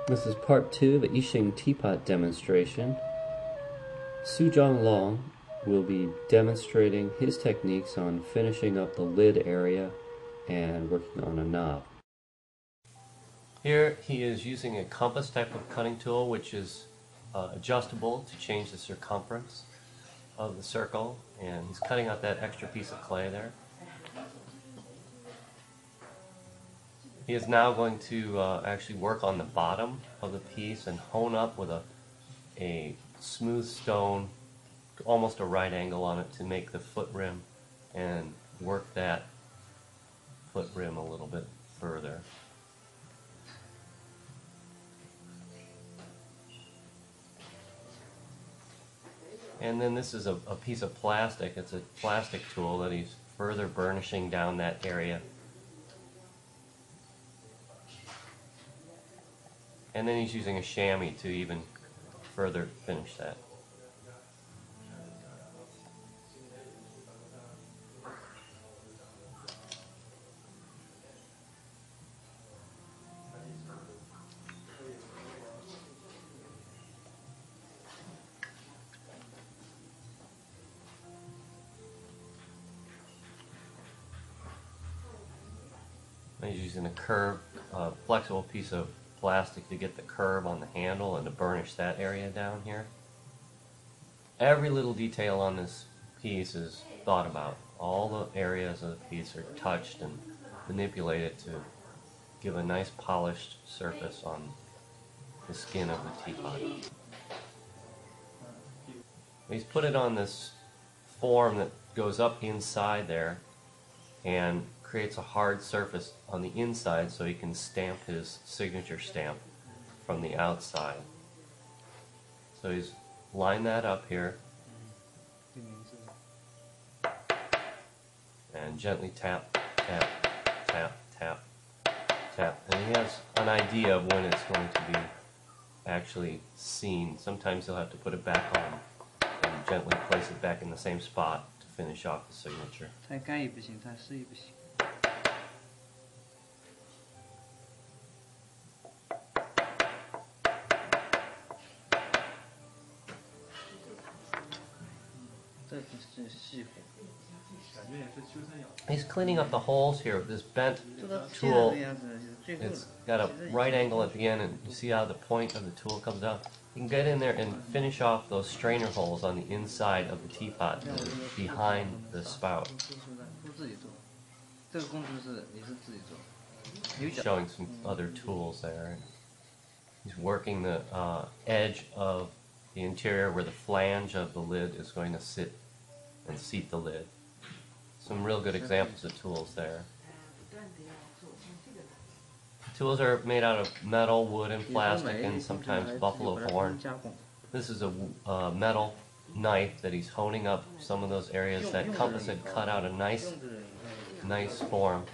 This is part 2 of the Yixing teapot demonstration. Suzhong Long will be demonstrating his techniques on finishing up the lid area and working on a knob. Here he is using a compass type of cutting tool, which is adjustable to change the circumference of the circle, and he's cutting out that extra piece of clay there. He is now going to actually work on the bottom of the piece and hone up with a smooth stone, almost a right angle on it, to make the foot rim and work that foot rim a little bit further. And then this is a piece of plastic. It's a plastic tool that he's further burnishing down that area. And then he's using a chamois to even further finish that. He's using a curved, flexible piece of plastic to get the curve on the handle and to burnish that area down here. Every little detail on this piece is thought about. All the areas of the piece are touched and manipulated to give a nice polished surface on the skin of the teapot. He's put it on this form that goes up inside there and creates a hard surface on the inside so he can stamp his signature stamp from the outside. So he's lined that up here and gently tap, tap, tap, tap, tap. And he has an idea of when it's going to be actually seen. Sometimes he'll have to put it back on and gently place it back in the same spot to finish off the signature. He's cleaning up the holes here with this bent tool. It's got a right angle at the end, and you see how the point of the tool comes out? You can get in there and finish off those strainer holes on the inside of the teapot behind the spout. Showing some other tools there. He's working the edge of the interior where the flange of the lid is going to sit and seat the lid. Some real good examples of tools there. The tools are made out of metal, wood, and plastic, and sometimes buffalo horn. This is a metal knife that he's honing up some of those areas that compass had cut out a nice form.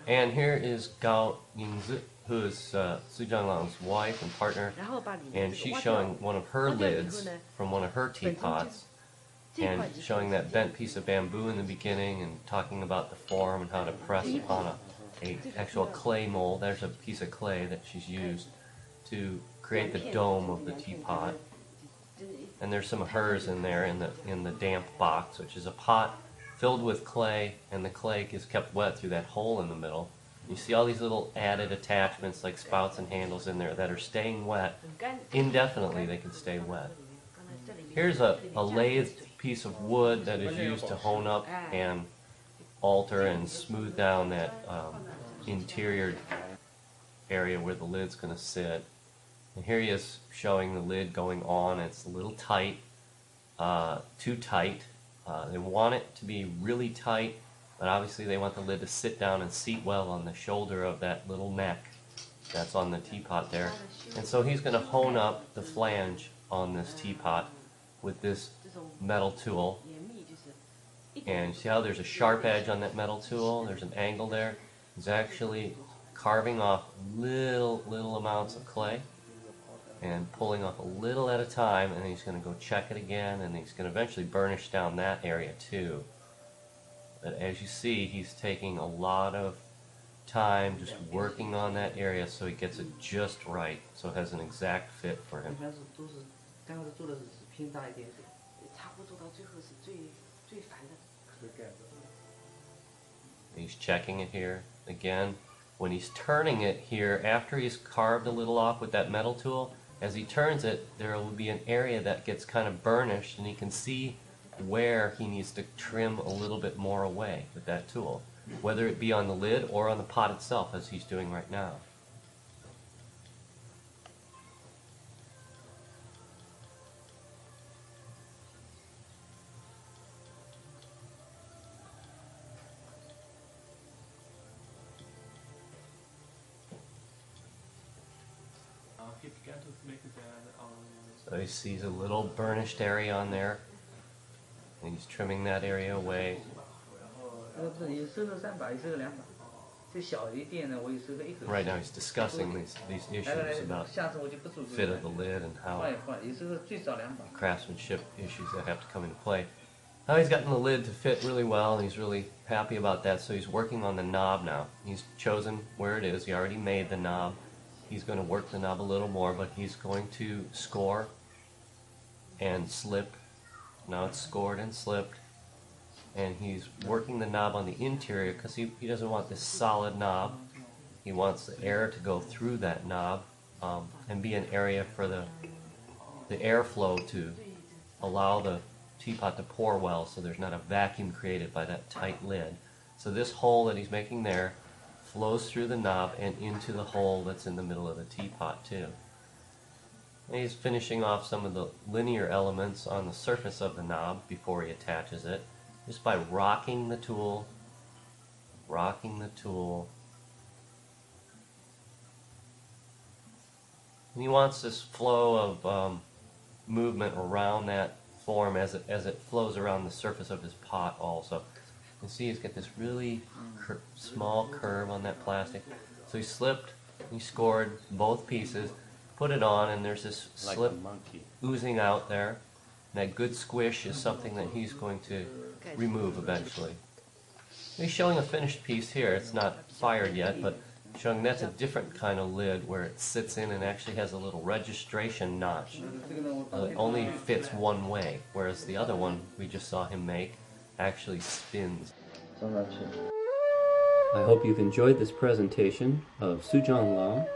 And here is Gao Yingzi, who is Suzhong Lang's wife and partner, and she's showing one of her lids from one of her teapots, and showing that bent piece of bamboo in the beginning, and talking about the form and how to press upon a actual clay mold. There's a piece of clay that she's used to create the dome of the teapot. And there's some of hers in there in the damp box, which is a pot filled with clay, and the clay is kept wet through that hole in the middle. You see all these little added attachments like spouts and handles in there that are staying wet. Indefinitely they can stay wet. Here's a lathed piece of wood that is used to hone up and alter and smooth down that interior area where the lid's going to sit. And here he is showing the lid going on. It's a little tight, too tight. They want it to be really tight, but obviously they want the lid to sit down and seat well on the shoulder of that little neck that's on the teapot there. And so he's going to hone up the flange on this teapot with this metal tool. And see how there's a sharp edge on that metal tool? There's an angle there. He's actually carving off little amounts of clay and pulling off a little at a time, and then he's going to go check it again, and he's going to eventually burnish down that area too. But as you see, he's taking a lot of time just working on that area so he gets it just right, so it has an exact fit for him. He's checking it here again. When he's turning it here, after he's carved a little off with that metal tool, as he turns it, there will be an area that gets kind of burnished, and he can see where he needs to trim a little bit more away with that tool, whether it be on the lid or on the pot itself, as he's doing right now. So he sees a little burnished area on there, and he's trimming that area away. Right now he's discussing these issues about fit of the lid and how craftsmanship issues that have to come into play. Now he's gotten the lid to fit really well, and he's really happy about that, so he's working on the knob now. He's chosen where it is. He already made the knob. He's going to work the knob a little more, but he's going to score and slip. Now it's scored and slipped, and he's working the knob on the interior because he doesn't want this solid knob. He wants the air to go through that knob and be an area for the airflow to allow the teapot to pour well, so there's not a vacuum created by that tight lid. So this hole that he's making there flows through the knob and into the hole that's in the middle of the teapot too. And he's finishing off some of the linear elements on the surface of the knob before he attaches it, just by rocking the tool. And he wants this flow of movement around that form as it flows around the surface of his pot also. You can see he's got this really small curve on that plastic. So he slipped, he scored both pieces, put it on, and there's this slip oozing out there. And that good squish is something that he's going to remove eventually. He's showing a finished piece here. It's not fired yet, but showing that's a different kind of lid where it sits in and actually has a little registration notch. It only fits one way, whereas the other one we just saw him make actually spins. I hope you've enjoyed this presentation of Suzhong Long